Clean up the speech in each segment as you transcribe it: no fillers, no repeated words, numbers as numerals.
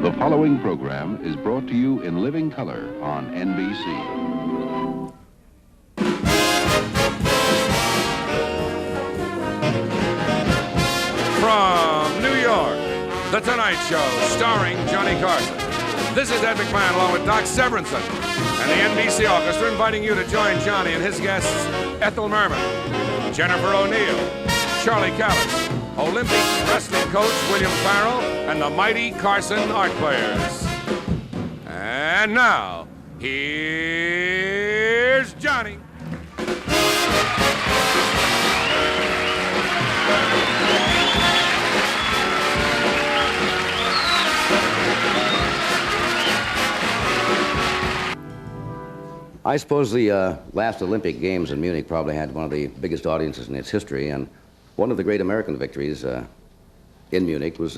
The following program is brought to you in living color on NBC. From New York, The Tonight Show, starring Johnny Carson. This is Ed McMahon along with Doc Severinsen and the NBC Orchestra, inviting you to join Johnny and his guests, Ethel Merman, Jennifer O'Neill, Charlie Callis, Olympic wrestling coach William Farrell, and the mighty Carson art players. And now, here's Johnny. I suppose the last Olympic Games in Munich probably had one of the biggest audiences in its history, and one of the great American victories in Munich was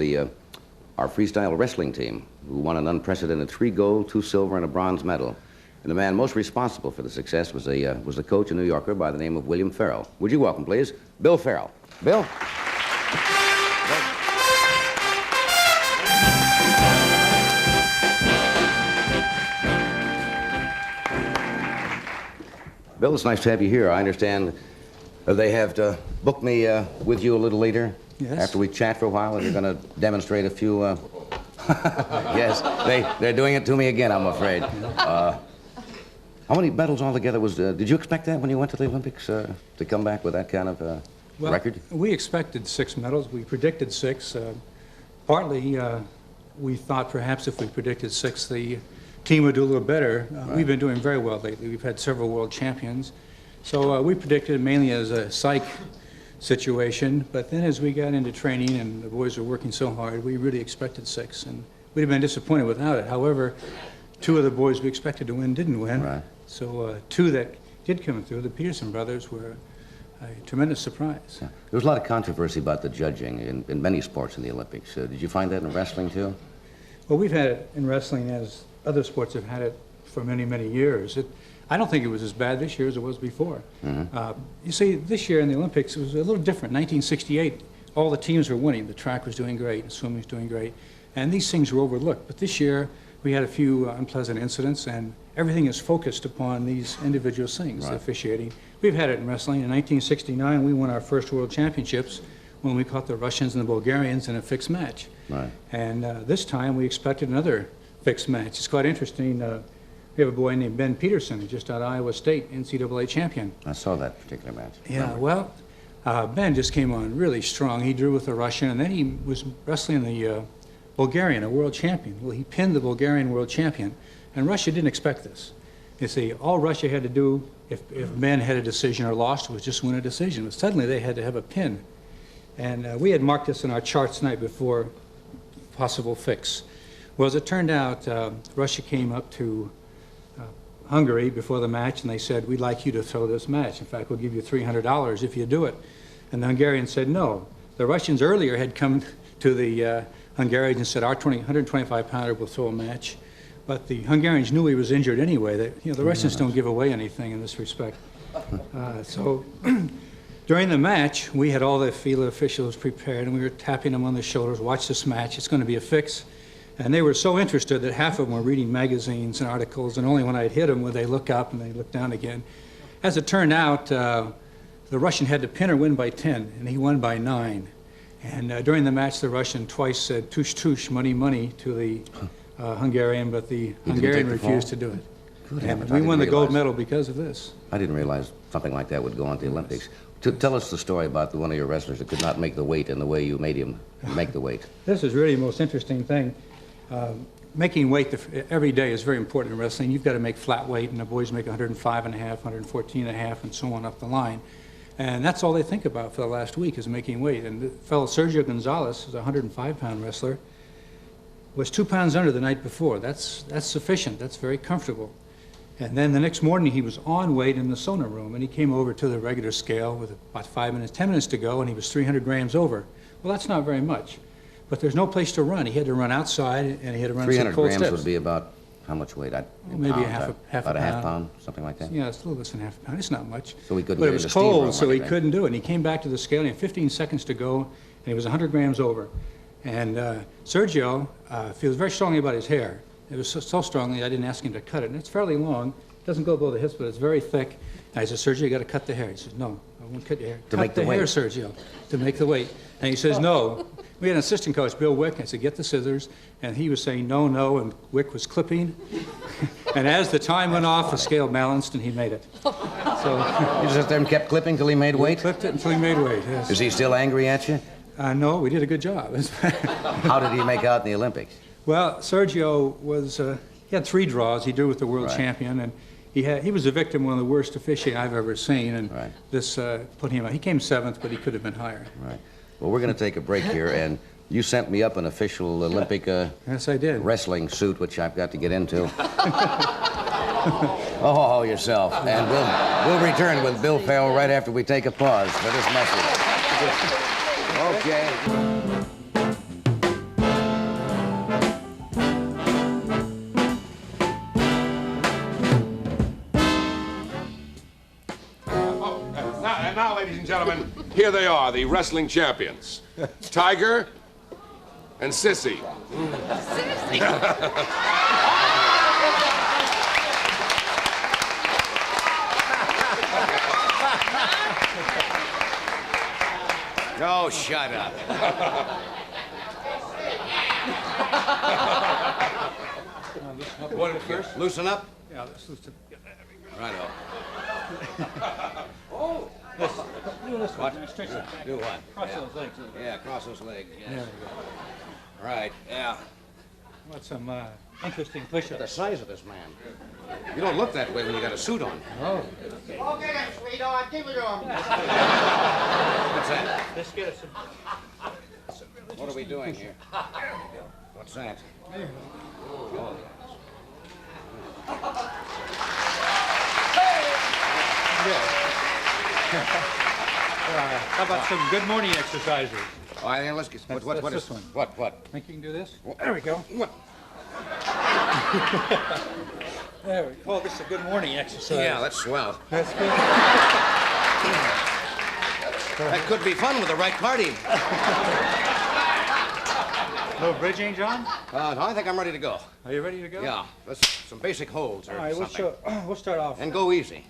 our freestyle wrestling team, who won an unprecedented 3 gold, 2 silver, and a bronze medal. And the man most responsible for the success was the coach, a New Yorker by the name of William Farrell. Would you welcome, please, Bill Farrell. Bill? Bill, it's nice to have you here. I understand they have booked me with you a little later. Yes. After we chat for a while, and you're going to demonstrate a few... Yes, they're doing it to me again, I'm afraid. How many medals altogether was... did you expect that when you went to the Olympics, to come back with that kind of record? We expected 6 medals. We predicted 6. Partly, we thought perhaps if we predicted 6, the team would do a little better. Right. We've been doing very well lately. We've had several world champions. So we predicted mainly as a psych situation, but then as we got into training and the boys were working so hard, we really expected 6, and we'd have been disappointed without it. However, 2 of the boys we expected to win didn't win. Right. So 2 that did come through, the Peterson brothers, were a tremendous surprise. Yeah. There was a lot of controversy about the judging in many sports in the Olympics. Did you find that in wrestling, too? Well, we've had it in wrestling as other sports have had it for many, many years. I don't think it was as bad this year as it was before. Mm-hmm. You see, this year in the Olympics, it was a little different. 1968, all the teams were winning. The track was doing great, the swimming was doing great, and these things were overlooked. But this year, we had a few unpleasant incidents, and everything is focused upon these individual things, right. The officiating. We've had it in wrestling. In 1969, we won our first world championships when we caught the Russians and the Bulgarians in a fixed match. Right. And this time, we expected another fixed match. It's quite interesting. We have a boy named Ben Peterson, who's just out of Iowa State, NCAA champion. I saw that particular match. Yeah, well, Ben just came on really strong. He drew with the Russian, and then he was wrestling the Bulgarian, a world champion. Well, he pinned the Bulgarian world champion, and Russia didn't expect this. You see, all Russia had to do, if Ben had a decision or lost, was just win a decision. But suddenly they had to have a pin. And we had marked this in our charts the night before, possible fix. Well, as it turned out, Russia came up to Hungary before the match, and they said, we'd like you to throw this match. In fact, we'll give you $300 if you do it. And the Hungarians said no. The Russians earlier had come to the Hungarians and said, our 125-pounder will throw a match. But the Hungarians knew he was injured anyway. The Russians don't give away anything in this respect. So during the match, we had all the field officials prepared, and we were tapping them on the shoulders, watch this match, it's going to be a fix. And they were so interested that half of them were reading magazines and articles, and only when I'd hit them would they look up and they look down again. As it turned out, the Russian had to pin or win by 10, and he won by 9. And during the match, the Russian twice said, tush, tush, money, money, to the Hungarian, but the Hungarian refused to do it. Good and heavens, we won the gold medal because of this. I didn't realize something like that would go on to the Olympics. Tell us the story about one of your wrestlers that could not make the weight and the way you made him make the weight. This is really the most interesting thing. Making weight every day is very important in wrestling. You've got to make flat weight, and the boys make 105 and a half, 114 and a half, and so on up the line. And that's all they think about for the last week is making weight. And the fellow Sergio Gonzalez, who's a 105-pound wrestler, was 2 pounds under the night before. That's sufficient. That's very comfortable. And then the next morning, he was on weight in the sauna room, and he came over to the regular scale with about 10 minutes to go, and he was 300 grams over. Well, that's not very much. But there's no place to run. He had to run outside, and he had to run some 300 cold grams steps. How much weight? Maybe pounds, half a pound, something like that? Yeah, it's a little less than half a pound. It's not much. So he couldn't But get it was in the steam room cold, or so he anything. couldn't do it. And he came back to the scale, and he had 15 seconds to go, and he was 100 grams over. And Sergio feels very strongly about his hair. It was so strongly I didn't ask him to cut it. And it's fairly long. It doesn't go below the hips, but it's very thick. And I said, Sergio, you got to cut the hair. He says, no, I won't cut your hair. To make the weight. Hair, Sergio, to make the weight. And he says, no. We had an assistant coach, Bill Wick. I said, get the scissors. And he was saying, no, no, and Wick was clipping. And as the time went off, the scale balanced, and he made it. So You just then kept clipping till he made weight? clipped it until he made weight, yes. Is he still angry at you? No, we did a good job. How did he make out in the Olympics? Well, Sergio was, he had 3 draws. He drew with the world champion, and he was a victim of one of the worst officiating I've ever seen, and this put him out. He came 7th, but he could have been higher. Right. Well, we're going to take a break here, and you sent me up an official Olympic yes, I did. wrestling suit, which I've got to get into. Oh, yourself. And we'll return with Bill Farrell right after we take a pause for this message. Okay. And now, ladies and gentlemen, here they are, the wrestling champions. Tiger and Sissy. Oh, shut up. What first? Loosen up? Yeah, let's loosen. Righto. Oh! Do this one. Stretch it. Do what? Cross those legs. Yeah, cross those legs. Yes. There we go. Right, yeah. What some interesting push-ups. The size of this man. You don't look that way when you got a suit on. Oh. Okay, sweetheart, give it to him. What's that? Let's get some. What are we doing here? What's that? Oh. How about some good morning exercises? All right, then let's get. What That's is this one. What? Think you can do this? There we go. What? There we go. Oh, this is a good morning exercise. Yeah, that's swell. That's good. That could be fun with the right party. No bridging, John? No, I think I'm ready to go. Are you ready to go? Yeah, let's some basic holds or All right, something. we'll start off. And go easy.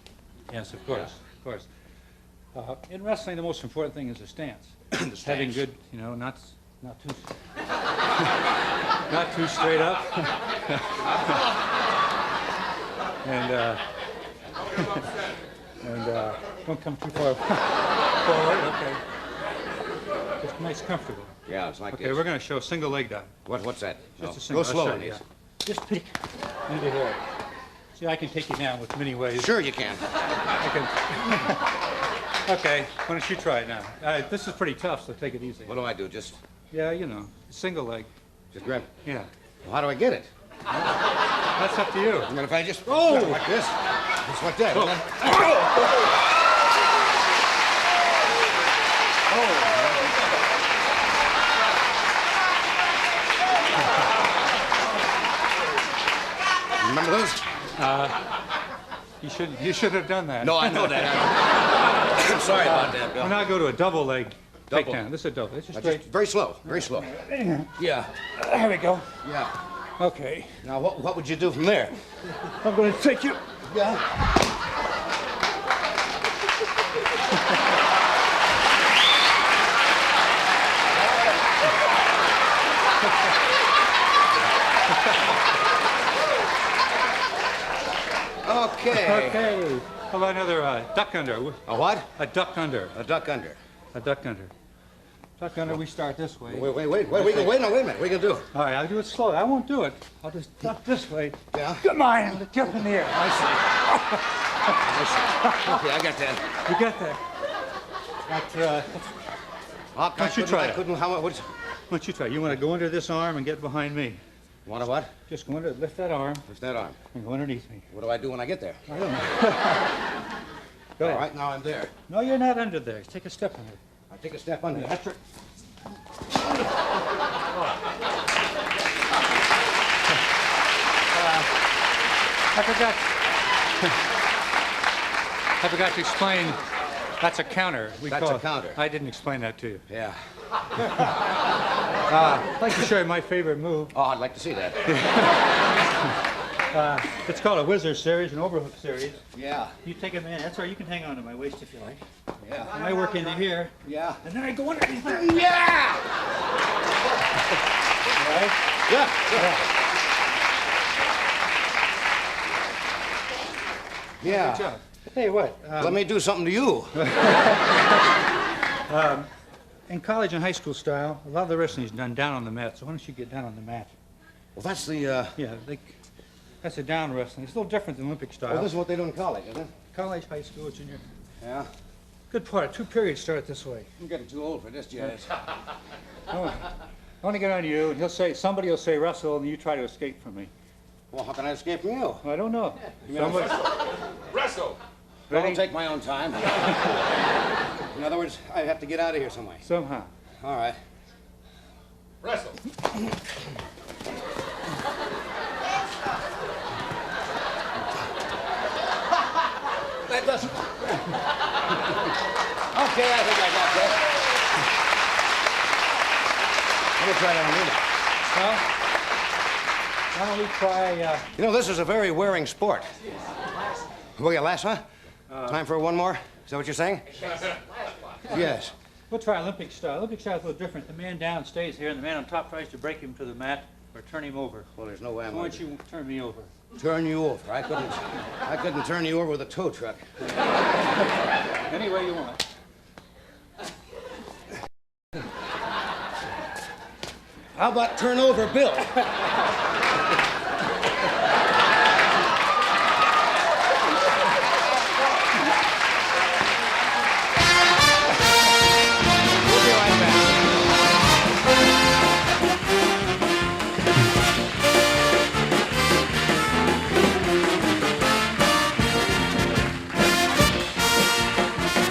Yes, of course, of course. In wrestling, the most important thing is the stance. The stance. Having good, not too, not too straight up. and don't come too far forward. Okay. Just nice, comfortable. Yeah, it's like Okay, this. we're going to show single leg dive. What's that? Just No. a single. Go slow I'll on show you, these. yeah. Just peek into here. See, I can take you down with many ways. Sure you can. I can. Okay, why don't you try it now? This is pretty tough, so take it easy. What do I do? Just Yeah, single leg. grab. Yeah, Well, how do I get it? that's up to you. I mean, if I just like this, just like that. and then- Remember those? You should have done that. No, I know that. I'm sorry about that, Bill. We'll now go to a double leg Double. takedown. This is a double. It's just Just straight. very slow, very slow. Yeah, There we go. yeah. Okay. Now, what would you do from there? I'm going to take you. Yeah. Okay. Okay. How about another duck under? A what? A duck under. A duck under. A duck under. Duck under, we start this way. Wait a minute. What are you gonna do? All right, I'll do it slowly. I won't do it. I'll just duck this way. Yeah. Come on, and jump in the air. I see. Okay, I got that. You got that? Why don't you try it? I couldn't. How? What's? Why don't you try? You want to go under this arm and get behind me. Want to what? Just go under, lift that arm, Lift that arm. and go underneath me. What do I do when I get there? I don't know. Go All ahead. right, now I'm there. No, you're not under there. Take a step under. I take a step under. That's right. I forgot to explain. That's a counter. That's a counter. I didn't explain that to you. Yeah. I'd like to show you my favorite move. Oh, I'd like to see that. It's called a whizzer series, an overhook series. Yeah. You take a man. That's right. You can hang on to my waist if you like. Yeah. And I work into here. Yeah. And then I go underneath there. Yeah! All right? Yeah. Yeah. Good job. I'll tell you what. Let me do something to you. In college and high school style, a lot of the wrestling is done down on the mat. So why don't you get down on the mat? Well, that's the, Yeah, that's a down wrestling. It's a little different than Olympic style. Well, this is what they do in college, isn't it? College, high school, junior. Yeah. Good part. 2 periods start this way. I'm getting too old for this, jazz. I want to get on you, and somebody will say wrestle, and you try to escape from me. Well, how can I escape from you? I don't know. Somebody... Wrestle! I'll take my own time. In other words, I have to get out of here some way. Somehow. All right. Wrestle! That doesn't... Okay, I think I got that. Let me try that on you. Well, why don't we try... You know, this is a very wearing sport. Will you last, huh? Time for one more? Is that what you're saying? Yes. We'll try Olympic style. Olympic style is a little different. The man down stays here, and the man on top tries to break him to the mat or turn him over. Well, there's no way I'm Why going don't you turn me over? turn you over. I couldn't turn you over with a tow truck. Any way you want. How about turn over Bill?